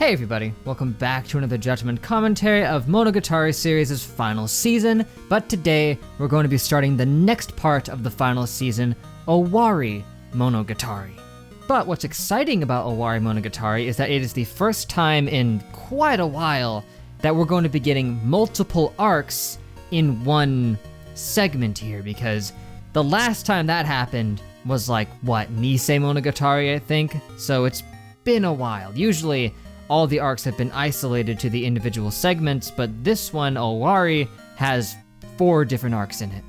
Hey everybody, welcome back to another Judgment commentary of Monogatari series' final season, but today we're going to be starting the next part of the final season, Owarimonogatari. But what's exciting about Owarimonogatari is that it is the first time in quite a while that we're going to be getting multiple arcs in one segment here, because the last time that happened was Nisei Monogatari, I think? So it's been a while. Usually, all the arcs have been isolated to the individual segments, but this one, Owari, has 4 different arcs in it.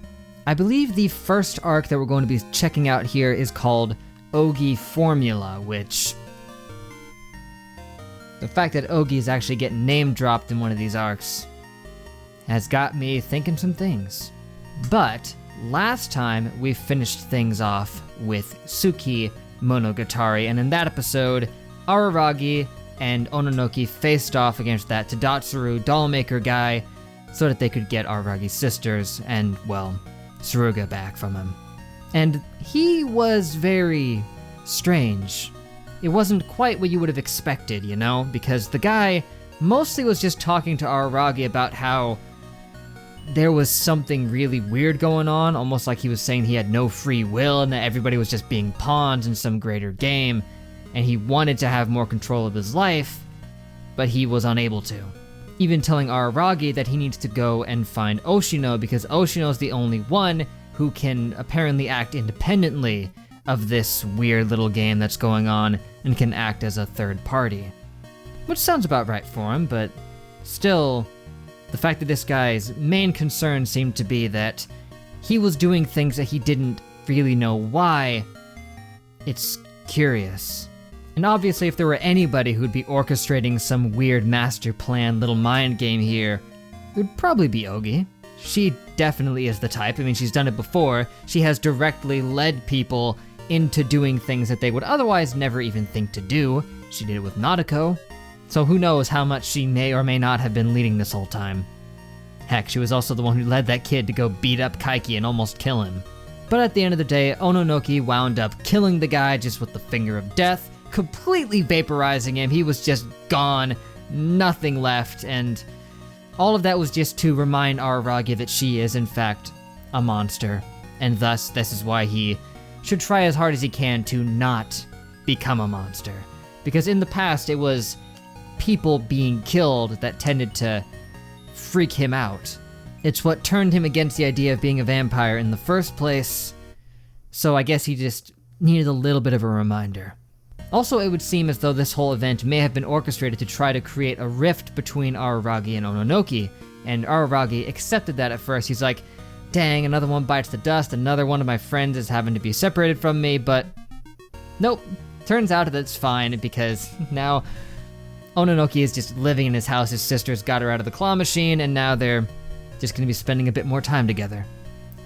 I believe the first arc that we're going to be checking out here is called Ougi Formula, which... the fact that Ougi is actually getting name-dropped in one of these arcs has got me thinking some things. But last time we finished things off with Tsuki Monogatari, and in that episode, Araragi and Ononoki faced off against that Tadatsuru dollmaker guy so that they could get Araragi's sisters and, well, Suruga back from him. And he was very strange. It wasn't quite what you would have expected, you know, because the guy mostly was just talking to Araragi about how there was something really weird going on, almost like he was saying he had no free will and that everybody was just being pawns in some greater game, and he wanted to have more control of his life, but he was unable to. Even telling Araragi that he needs to go and find Oshino because Oshino is the only one who can apparently act independently of this weird little game that's going on and can act as a third party. Which sounds about right for him, but still, the fact that this guy's main concern seemed to be that he was doing things that he didn't really know why, it's curious. And obviously if there were anybody who'd be orchestrating some weird master plan little mind game here, it would probably be Ougi. She definitely is the type. I mean, she's done it before. She has directly led people into doing things that they would otherwise never even think to do. She did it with Nadeko. So who knows how much she may or may not have been leading this whole time. Heck, she was also the one who led that kid to go beat up Kaiki and almost kill him. But at the end of the day, Ononoki wound up killing the guy just with the finger of death, completely vaporizing him. He was just gone, nothing left, and all of that was just to remind Araragi that she is in fact a monster, and thus this is why he should try as hard as he can to not become a monster. Because in the past it was people being killed that tended to freak him out. It's what turned him against the idea of being a vampire in the first place, so I guess he just needed a little bit of a reminder. Also, it would seem as though this whole event may have been orchestrated to try to create a rift between Araragi and Ononoki, and Araragi accepted that at first. He's like, dang, another one bites the dust, another one of my friends is having to be separated from me, but nope, turns out that it's fine because now Ononoki is just living in his house, his sister's got her out of the claw machine, and now they're just gonna be spending a bit more time together.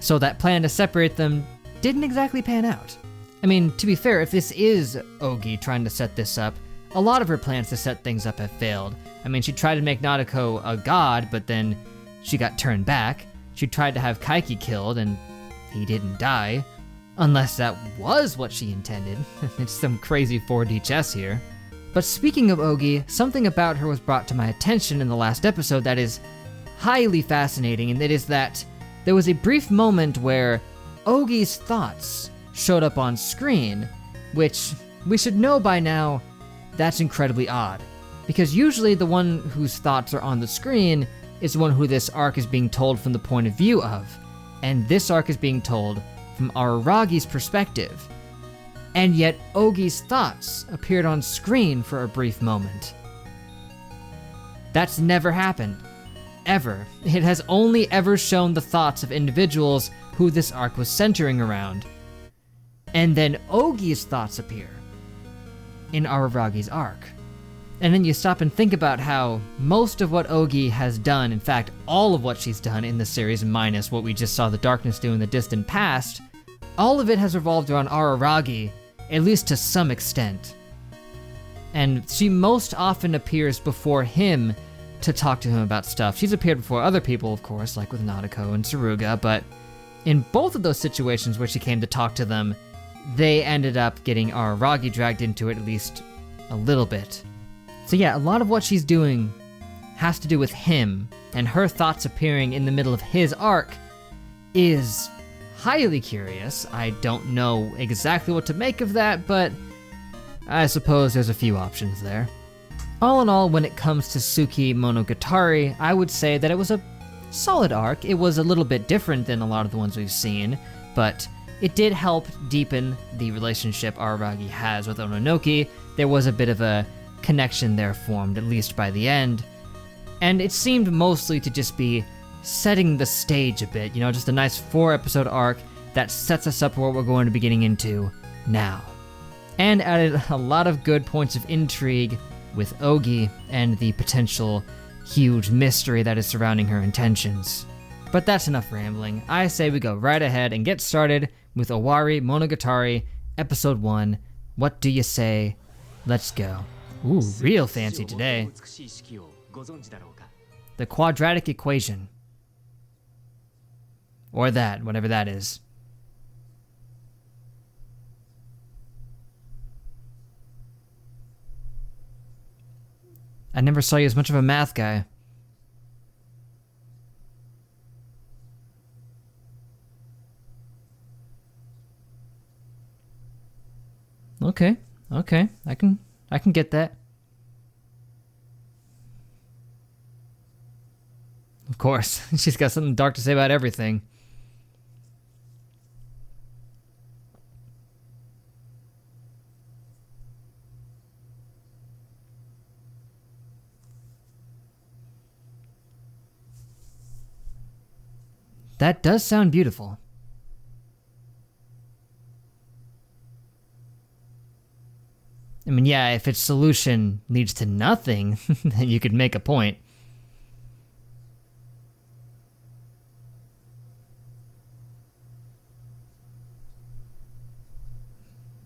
So that plan to separate them didn't exactly pan out. I mean, to be fair, if this is Ougi trying to set this up, a lot of her plans to set things up have failed. I mean, she tried to make Nadeko a god, but then she got turned back. She tried to have Kaiki killed, and he didn't die. Unless that was what she intended. It's some crazy 4D chess here. But speaking of Ougi, something about her was brought to my attention in the last episode that is highly fascinating, and it is that there was a brief moment where Ougi's thoughts showed up on screen, which we should know by now that's incredibly odd. Because usually the one whose thoughts are on the screen is the one who this arc is being told from the point of view of. And this arc is being told from Araragi's perspective. And yet Ougi's thoughts appeared on screen for a brief moment. That's never happened. Ever. It has only ever shown the thoughts of individuals who this arc was centering around. And then Ougi's thoughts appear in Araragi's arc. And then you stop and think about how most of what Ougi has done, in fact, all of what she's done in the series, minus what we just saw the darkness do in the distant past, all of it has revolved around Araragi, at least to some extent. And she most often appears before him to talk to him about stuff. She's appeared before other people, of course, like with Nadeko and Suruga, but in both of those situations where she came to talk to them, they ended up getting Araragi dragged into it at least a little bit. So yeah, a lot of what she's doing has to do with him, and her thoughts appearing in the middle of his arc is highly curious. I don't know exactly what to make of that, but I suppose there's a few options there. All in all, when it comes to TheOneJudgment, I would say that it was a solid arc. It was a little bit different than a lot of the ones we've seen, but it did help deepen the relationship Araragi has with Ononoki. There was a bit of a connection there formed, at least by the end. And it seemed mostly to just be setting the stage a bit, just a nice 4-episode arc that sets us up for what we're going to be getting into now. And added a lot of good points of intrigue with Ougi and the potential huge mystery that is surrounding her intentions. But that's enough rambling. I say we go right ahead and get started with Owarimonogatari, Episode 1. What do you say? Let's go. Ooh, real fancy today. The quadratic equation. Or that, whatever that is. I never saw you as much of a math guy. Okay, I can get that. Of course, she's got something dark to say about everything. That does sound beautiful. I mean, yeah, if its solution leads to nothing, then you could make a point.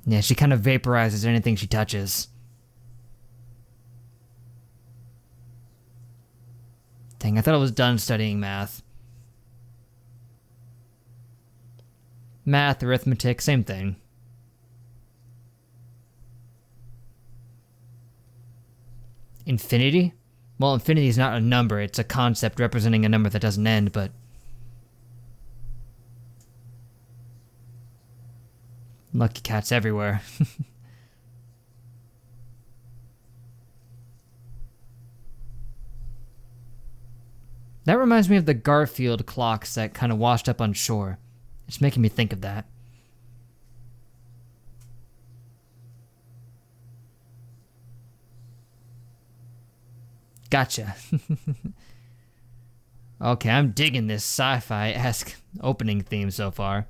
Yeah, she kind of vaporizes anything she touches. Dang, I thought I was done studying math. Math, arithmetic, same thing. Infinity? Well, infinity is not a number, it's a concept representing a number that doesn't end, but... Lucky cats everywhere. That reminds me of the Garfield clocks that kind of washed up on shore. It's making me think of that. Gotcha. Okay, I'm digging this sci-fi-esque opening theme so far.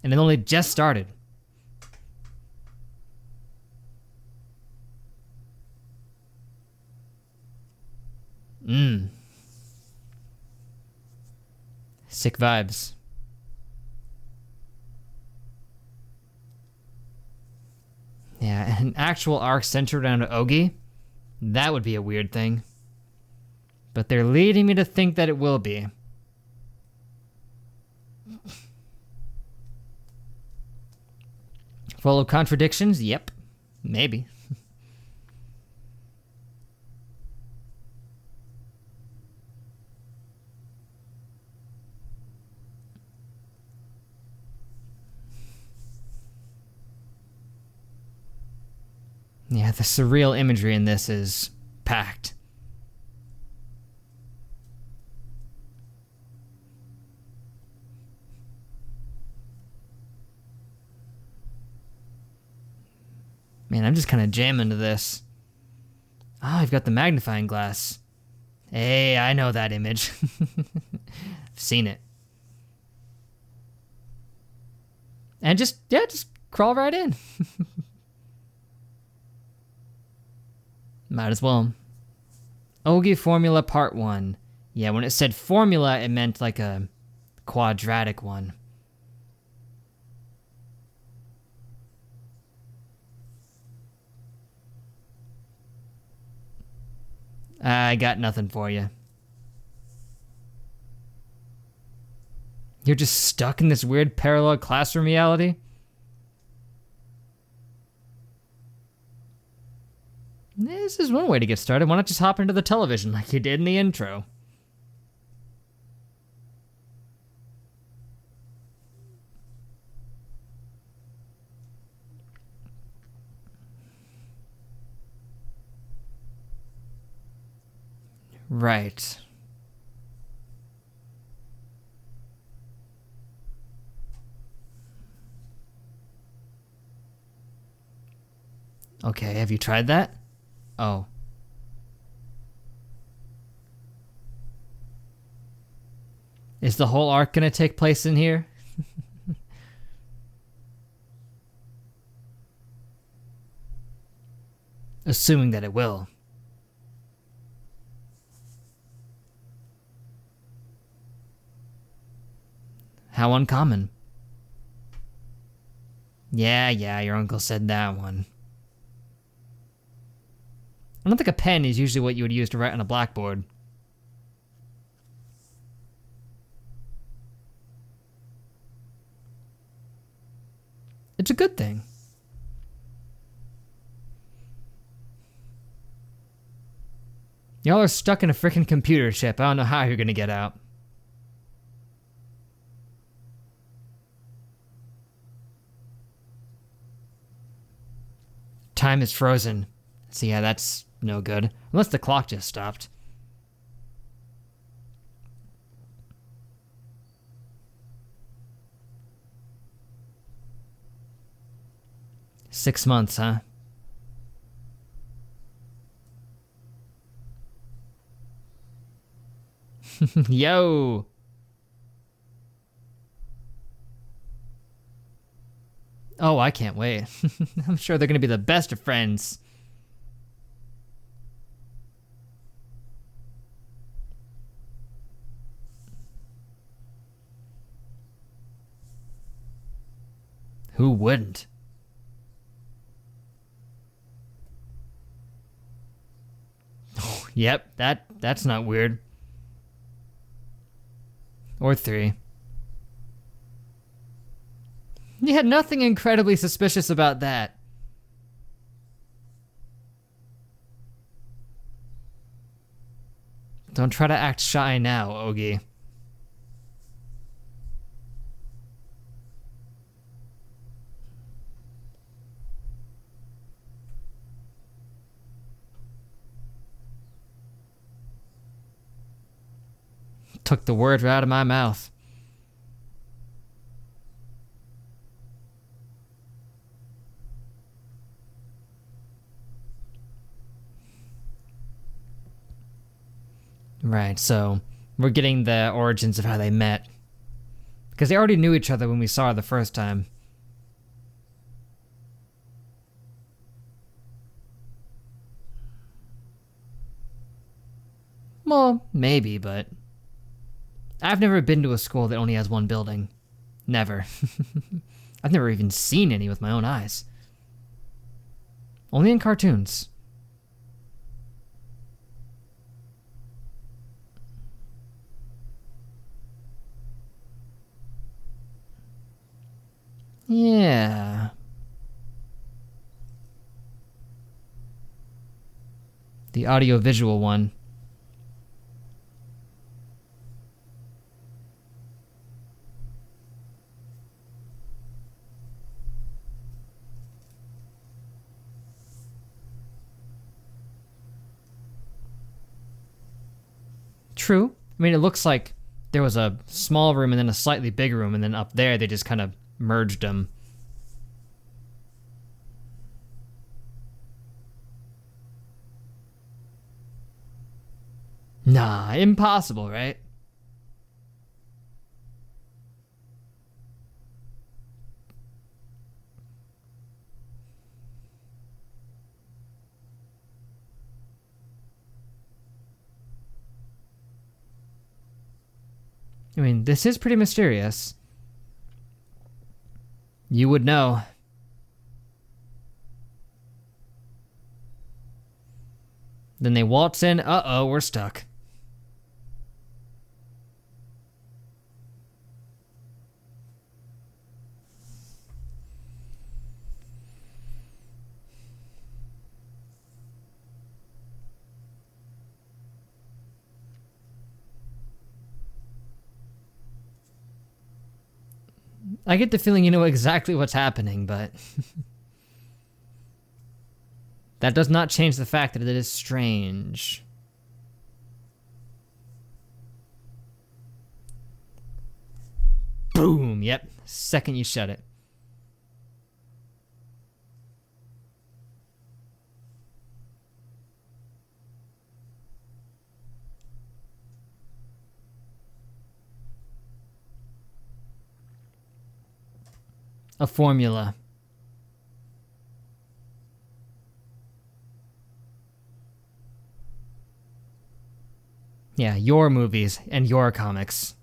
And it only just started. Sick vibes. Yeah, an actual arc centered around Ougi? That would be a weird thing. But they're leading me to think that it will be. Full of contradictions? Yep. Maybe. Yeah, the surreal imagery in this is packed. Man, I'm just kind of jamming to this. Oh, I've got the magnifying glass. Hey, I know that image. I've seen it. And just crawl right in. Might as well. Ougi formula part 1. Yeah, when it said formula, it meant like a quadratic one. I got nothing for you. You're just stuck in this weird parallel classroom reality? This is one way to get started. Why not just hop into the television like you did in the intro? Right. Okay, have you tried that? Oh. Is the whole arc gonna take place in here? Assuming that it will. How uncommon. Yeah, your uncle said that one. I don't think a pen is usually what you would use to write on a blackboard. It's a good thing. Y'all are stuck in a freaking computer chip. I don't know how you're gonna get out. Time is frozen. So yeah, that's no good. Unless the clock just stopped. $6 months, huh? Yo! Oh, I can't wait. I'm sure they're gonna be the best of friends. Who wouldn't? Oh, yep, that's not weird. Or 3. Yeah, nothing incredibly suspicious about that. Don't try to act shy now, Ougi. Took the word right out of my mouth. Right, so we're getting the origins of how they met. Because they already knew each other when we saw her the first time. Well, maybe, but I've never been to a school that only has one building. Never. I've never even seen any with my own eyes. Only in cartoons. Yeah. The audio-visual one. True. I mean, it looks like there was a small room and then a slightly bigger room, and then up there they just kind of merged them. Nah, impossible, right? I mean, this is pretty mysterious. You would know. Then they waltz in. Uh-oh, we're stuck. I get the feeling you know exactly what's happening, but that does not change the fact that it is strange. Boom, yep, second you shut it. A formula. Yeah, your movies and your comics.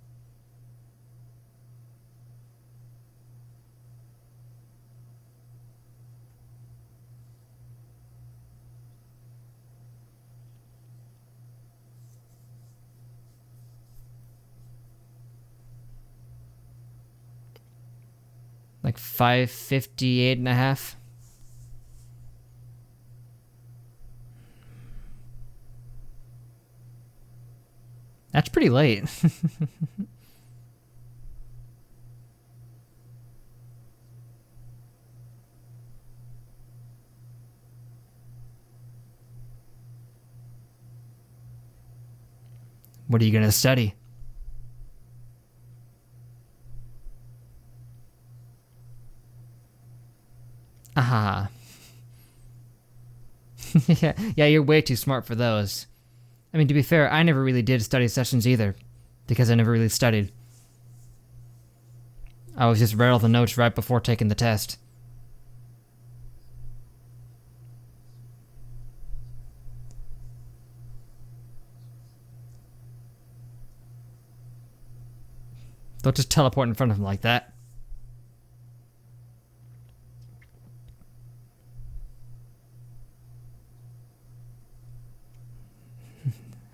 Like 558.5. That's pretty late. What are you gonna study? Ah. Yeah, you're way too smart for those. I mean, to be fair, I never really did study sessions either, because I never really studied. I was just read all the notes right before taking the test. Don't just teleport in front of him like that.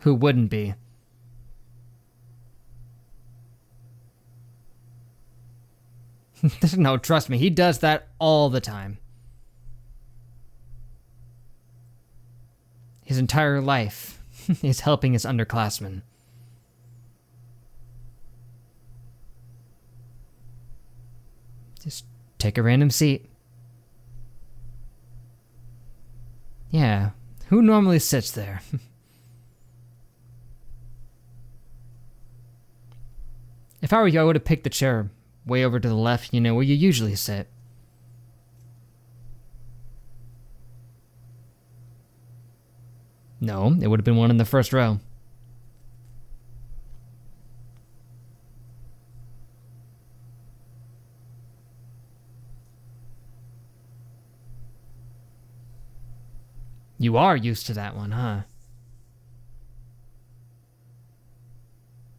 Who wouldn't be? No, trust me, he does that all the time. His entire life is helping his underclassmen. Just take a random seat. Yeah, who normally sits there? If I were you, I would have picked the chair way over to the left, you know, where you usually sit. No, it would have been one in the first row. You are used to that one, huh?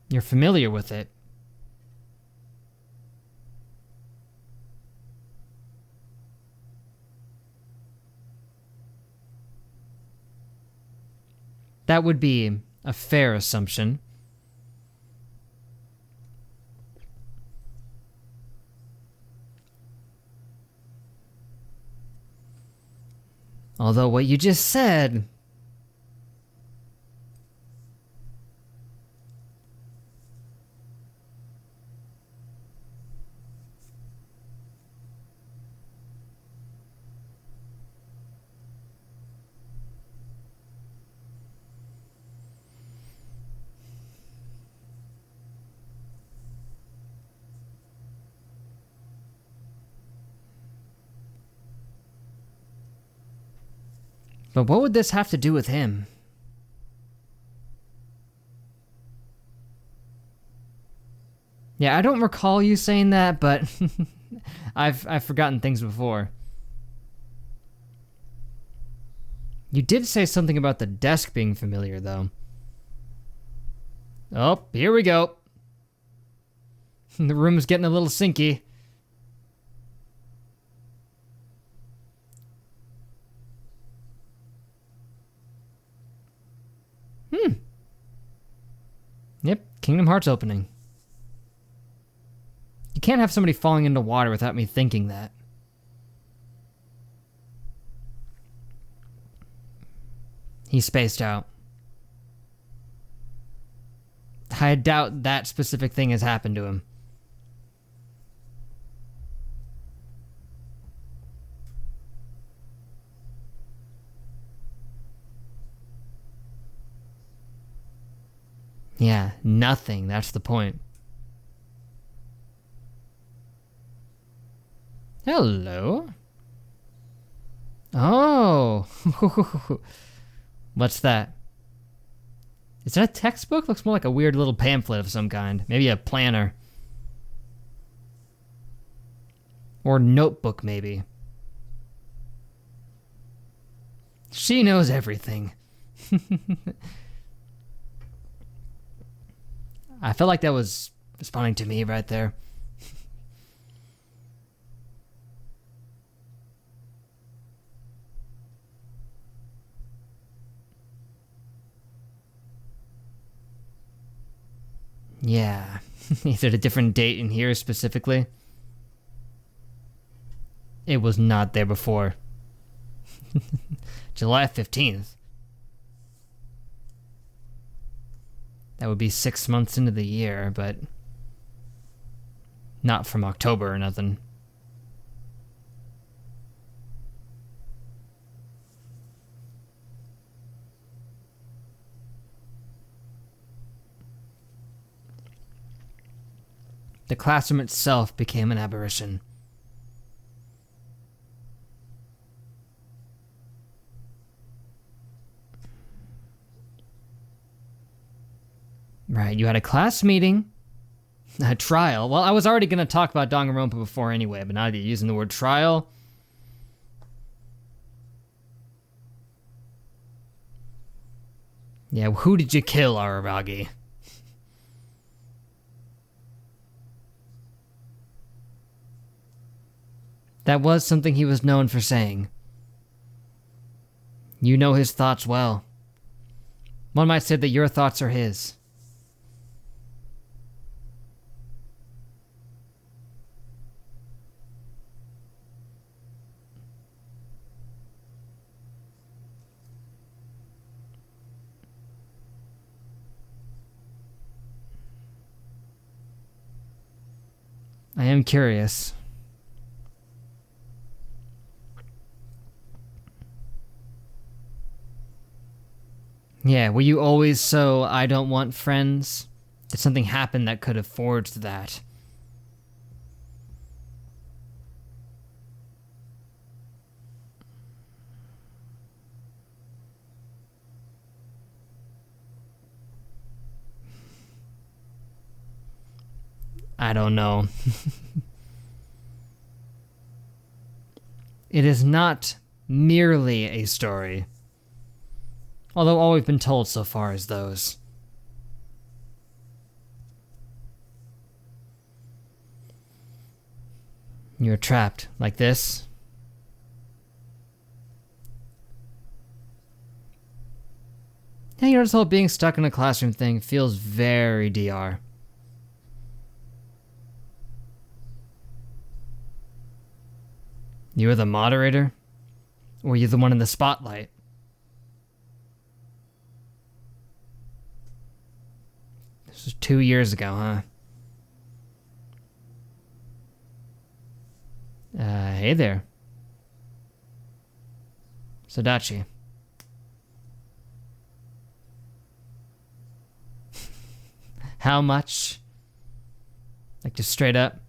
You're familiar with it. That would be a fair assumption. Although what you just said... But what would this have to do with him? Yeah, I don't recall you saying that, but I've forgotten things before. You did say something about the desk being familiar, though. Oh, here we go. The room's getting a little sinky. Yep, Kingdom Hearts opening. You can't have somebody falling into water without me thinking that. He spaced out. I doubt that specific thing has happened to him. Yeah, nothing. That's the point. Hello. Oh. What's that? Is that a textbook? Looks more like a weird little pamphlet of some kind. Maybe a planner. Or notebook, maybe. She knows everything. I felt like that was responding to me right there. Yeah. Is it a different date in here specifically? It was not there before. July 15th. That would be 6 months into the year, but not from October or nothing. The classroom itself became an aberration. Right, you had a class meeting, a trial. Well, I was already going to talk about Danganronpa before anyway, but now that you're using the word trial. Yeah, who did you kill, Araragi? That was something he was known for saying. You know his thoughts well. One might say that your thoughts are his. I am curious. Yeah, were you always so I don't want friends? Did something happen that could have forged that? I don't know. It is not merely a story. Although all we've been told so far is those. You're trapped like this. Yeah, you know, this whole being stuck in a classroom thing feels very DR. You were the moderator? Or were you the one in the spotlight? This was 2 years ago, huh? Hey there. Sadachi. How much? Like, just straight up?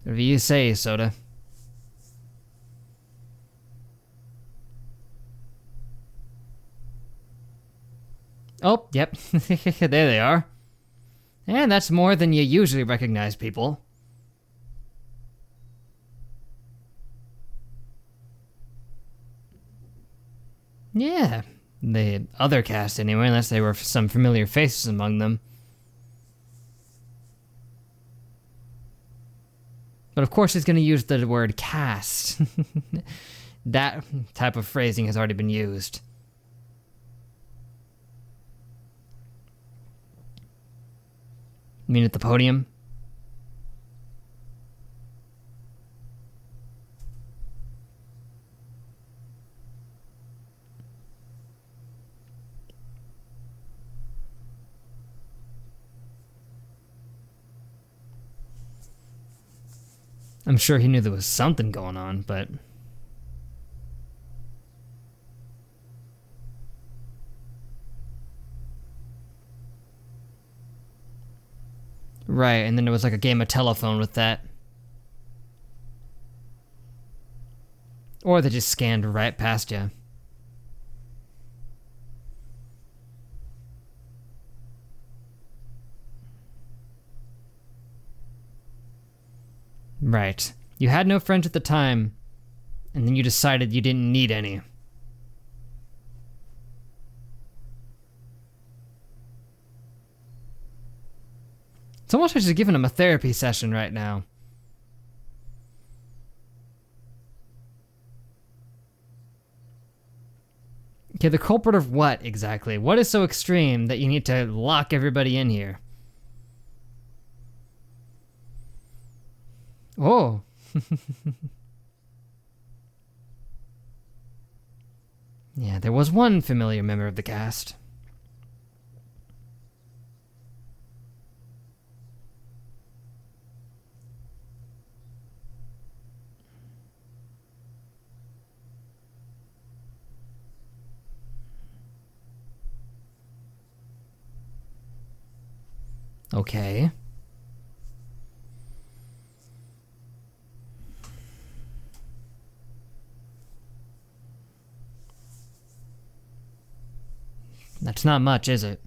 Whatever you say, Soda. Oh, yep. There they are. And that's more than you usually recognize people. Yeah, the other cast anyway, unless there were some familiar faces among them. But of course he's going to use the word cast. That type of phrasing has already been used. You mean at the podium? I'm sure he knew there was something going on, but... Right, and then there was like a game of telephone with that. Or they just scanned right past you. Right. You had no friends at the time, and then you decided you didn't need any. It's almost like she's giving him a therapy session right now. Okay, the culprit of what exactly? What is so extreme that you need to lock everybody in here? Oh. Yeah, there was one familiar member of the cast. Okay. That's not much, is it?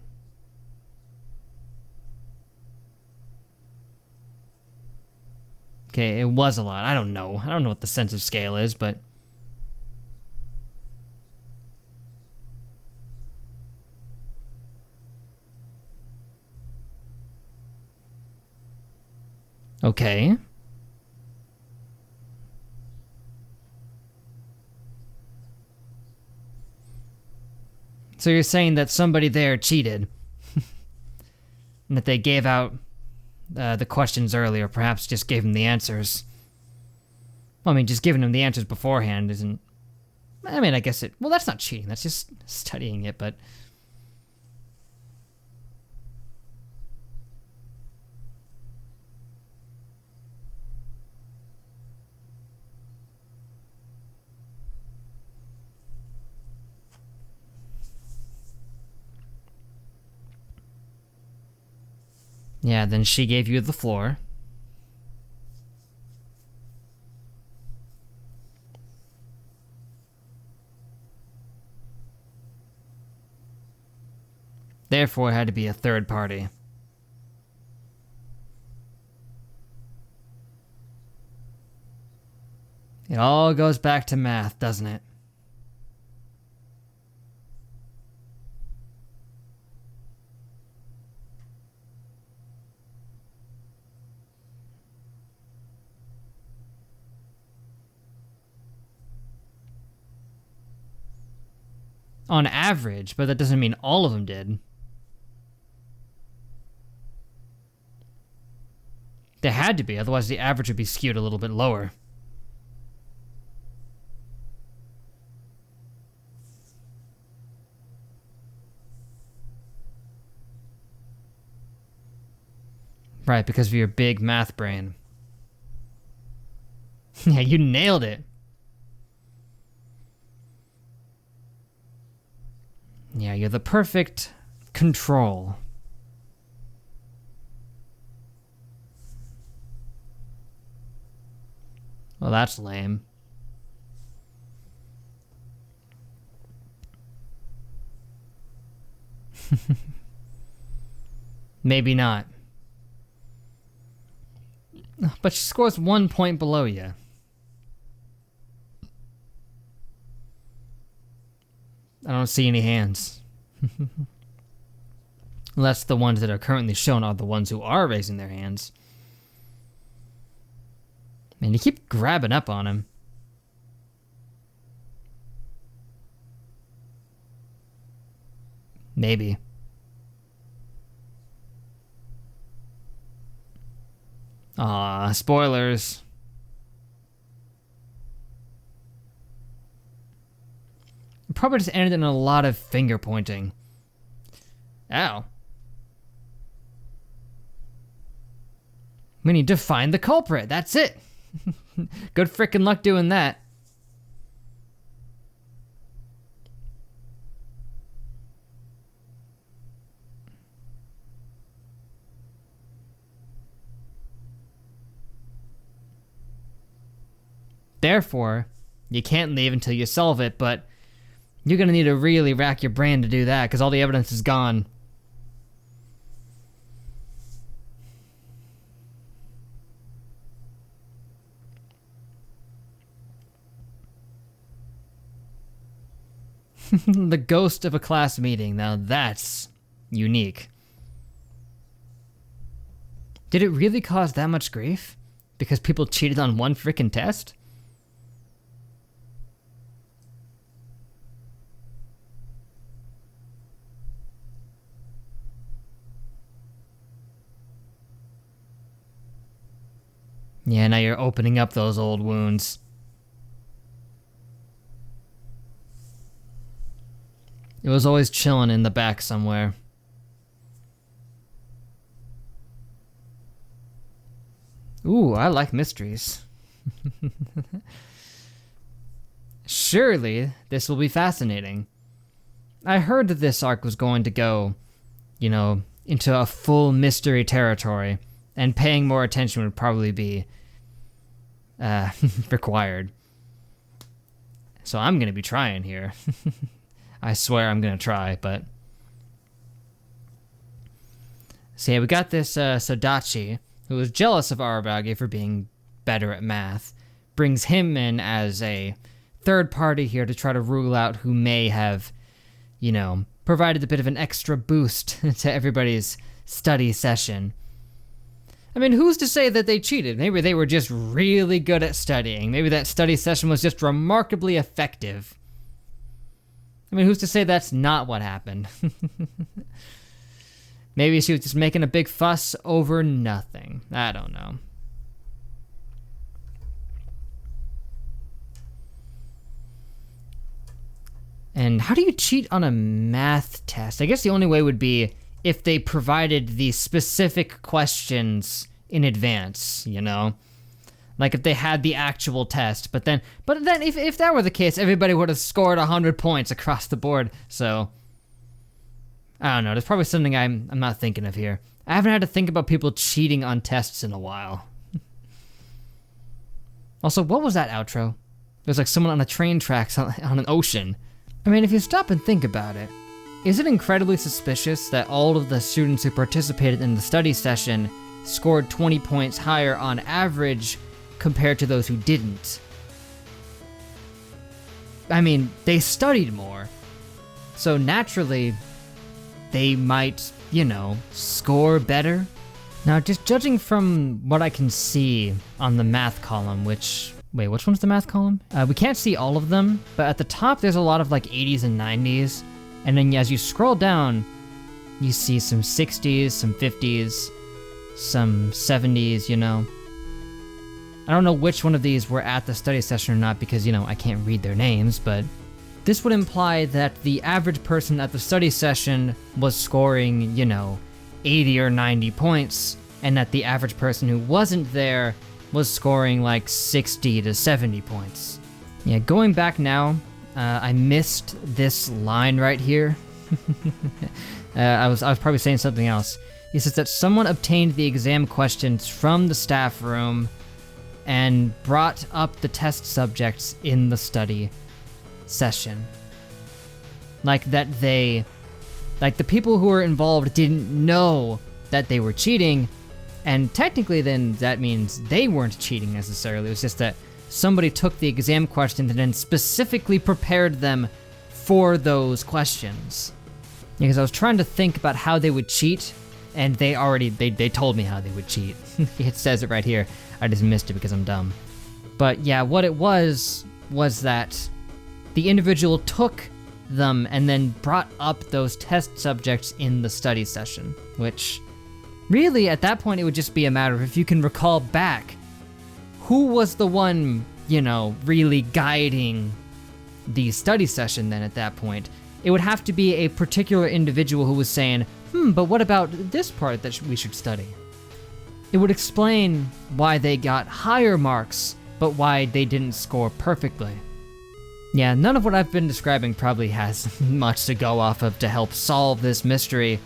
Okay, it was a lot. I don't know. I don't know what the sense of scale is, but... Okay. So you're saying that somebody there cheated? And that they gave out the questions earlier, perhaps just gave him the answers. Well, I mean, just giving him the answers beforehand isn't... I mean, I guess it... Well, that's not cheating. That's just studying it, but... Yeah, then she gave you the floor. Therefore, it had to be a third party. It all goes back to math, doesn't it? On average, but that doesn't mean all of them did. There had to be, otherwise the average would be skewed a little bit lower. Right, because of your big math brain. Yeah, you nailed it. Yeah, you're the perfect control. Well, that's lame. Maybe not. But she scores 1 point below you. I don't see any hands. Unless the ones that are currently shown are the ones who are raising their hands. Man, you keep grabbing up on him. Maybe. Aw, spoilers. It probably just ended in a lot of finger pointing. Ow. We need to find the culprit. That's it. Good frickin' luck doing that. Therefore, you can't leave until you solve it, but you're gonna need to really rack your brain to do that, because all the evidence is gone. The ghost of a class meeting. Now that's unique. Did it really cause that much grief? Because people cheated on one frickin' test? Yeah, now you're opening up those old wounds. It was always chilling in the back somewhere. Ooh, I like mysteries. Surely, this will be fascinating. I heard that this arc was going to go, you know, into a full mystery territory, and paying more attention would probably be required. So I'm gonna be trying here. I swear I'm gonna try, but... So yeah, we got this Sodachi, who is jealous of Arabagi for being better at math, brings him in as a third party here to try to rule out who may have, you know, provided a bit of an extra boost to everybody's study session. I mean, who's to say that they cheated? Maybe they were just really good at studying. Maybe that study session was just remarkably effective. I mean, who's to say that's not what happened? Maybe she was just making a big fuss over nothing. I don't know. And how do you cheat on a math test? I guess the only way would be if they provided the specific questions in advance, you know? Like if they had the actual test, but then if that were the case, everybody would have scored 100 points across the board. So I don't know. There's probably something I'm not thinking of here. I haven't had to think about people cheating on tests in a while. Also, what was that outro? There's like someone on a train tracks on an ocean. I mean, if you stop and think about it, is it incredibly suspicious that all of the students who participated in the study session scored 20 points higher on average compared to those who didn't? I mean, they studied more, so naturally, they might, you know, score better. Now, just judging from what I can see on the math column, which one's the math column? We can't see all of them, but at the top there's a lot of like 80s and 90s, and then as you scroll down, you see some 60s, some 50s, some 70s, you know. I don't know which one of these were at the study session or not because, you know, I can't read their names, but this would imply that the average person at the study session was scoring, you know, 80 or 90 points, and that the average person who wasn't there was scoring like 60 to 70 points. Yeah, going back now, I missed this line right here. I was probably saying something else. He says that someone obtained the exam questions from the staff room and brought up the test subjects in the study session. Like that the people who were involved didn't know that they were cheating, and technically then that means they weren't cheating necessarily. It was just that somebody took the exam questions and then specifically prepared them for those questions. Because I was trying to think about how they would cheat, and they told me how they would cheat. It says it right here. I just missed it because I'm dumb. But yeah, what it was that the individual took them and then brought up those test subjects in the study session, which really at that point it would just be a matter of if you can recall back who was the one, you know, really guiding the study session then at that point. It would have to be a particular individual who was saying, but what about this part that we should study? It would explain why they got higher marks, but why they didn't score perfectly. Yeah, none of what I've been describing probably has much to go off of to help solve this mystery.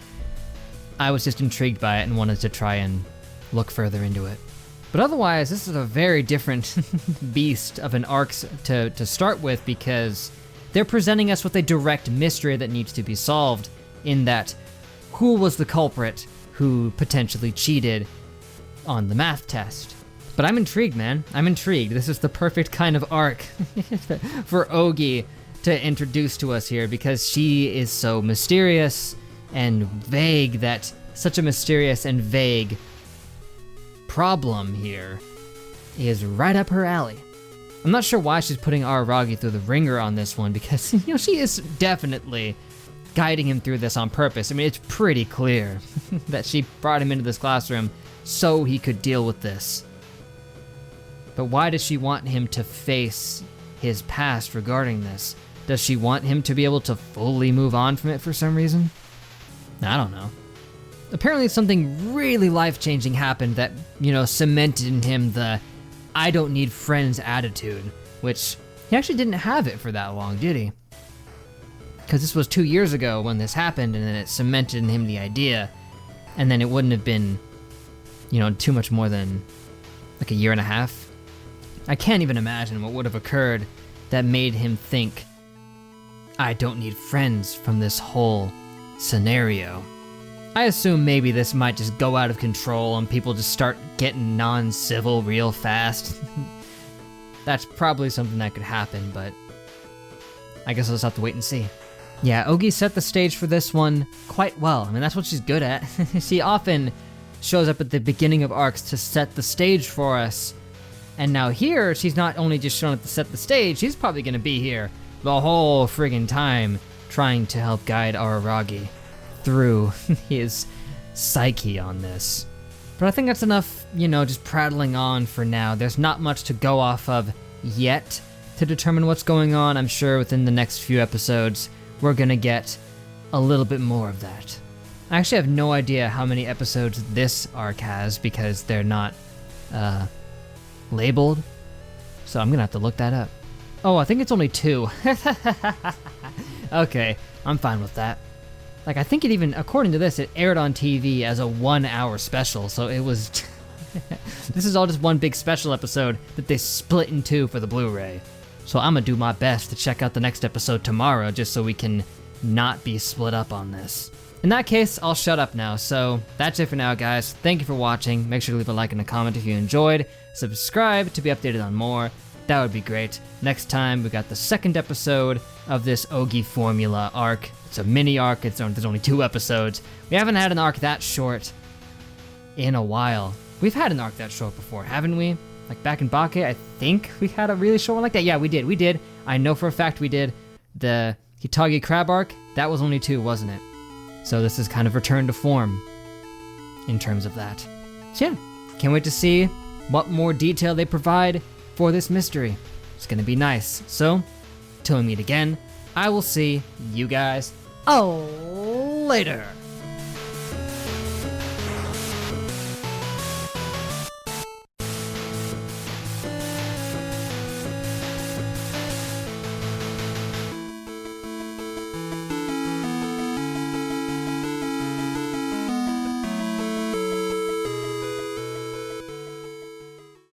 I was just intrigued by it and wanted to try and look further into it. But otherwise, this is a very different beast of an arc to start with, because they're presenting us with a direct mystery that needs to be solved, in that who was the culprit who potentially cheated on the math test. But I'm intrigued, man. I'm intrigued. This is the perfect kind of arc for Ougi to introduce to us here, because she is so mysterious and vague, that such a mysterious and vague problem here is right up her alley. I'm not sure why she's putting Araragi through the ringer on this one, because, you know, she is definitely guiding him through this on purpose. I mean, it's pretty clear that she brought him into this classroom so he could deal with this. But why does she want him to face his past regarding this? Does she want him to be able to fully move on from it for some reason? I don't know. Apparently something really life-changing happened that, you know, cemented in him the I don't need friends attitude, which he actually didn't have it for that long, did he? Because this was 2 years ago when this happened, and then it cemented in him the idea, and then it wouldn't have been, you know, too much more than like a year and a half. I can't even imagine what would have occurred that made him think, I don't need friends from this whole scenario. I assume maybe this might just go out of control and people just start getting non-civil real fast. That's probably something that could happen, but I guess I'll just have to wait and see. Yeah, Ougi set the stage for this one quite well. I mean, that's what she's good at. She often shows up at the beginning of arcs to set the stage for us. And now here, she's not only just showing up to set the stage, she's probably gonna be here the whole friggin' time trying to help guide Araragi through his psyche on this. But I think that's enough, you know, just prattling on for now. There's not much to go off of yet to determine what's going on. I'm sure within the next few episodes, we're gonna get a little bit more of that. I actually have no idea how many episodes this arc has, because they're not labeled, so I'm gonna have to look that up. Oh, I think it's only 2. Okay, I'm fine with that. Like, I think it even, according to this, it aired on TV as a 1-hour special, so it was... This is all just one big special episode that they split in 2 for the Blu-ray. So I'm gonna do my best to check out the next episode tomorrow, just so we can not be split up on this. In that case, I'll shut up now. So that's it for now, guys. Thank you for watching. Make sure to leave a like and a comment if you enjoyed. Subscribe to be updated on more. That would be great. Next time, we got the second episode of this Ougi formula arc. It's a mini arc. There's only 2 episodes. We haven't had an arc that short in a while. We've had an arc that short before, haven't we? Like back in Bake, I think we had a really short one like that. Yeah, we did. I know for a fact we did. The Hitagi Crab arc, that was only 2, wasn't it? So this is kind of return to form in terms of that. So yeah, can't wait to see what more detail they provide for this mystery. It's gonna be nice. So, till we meet again, I will see you guys later.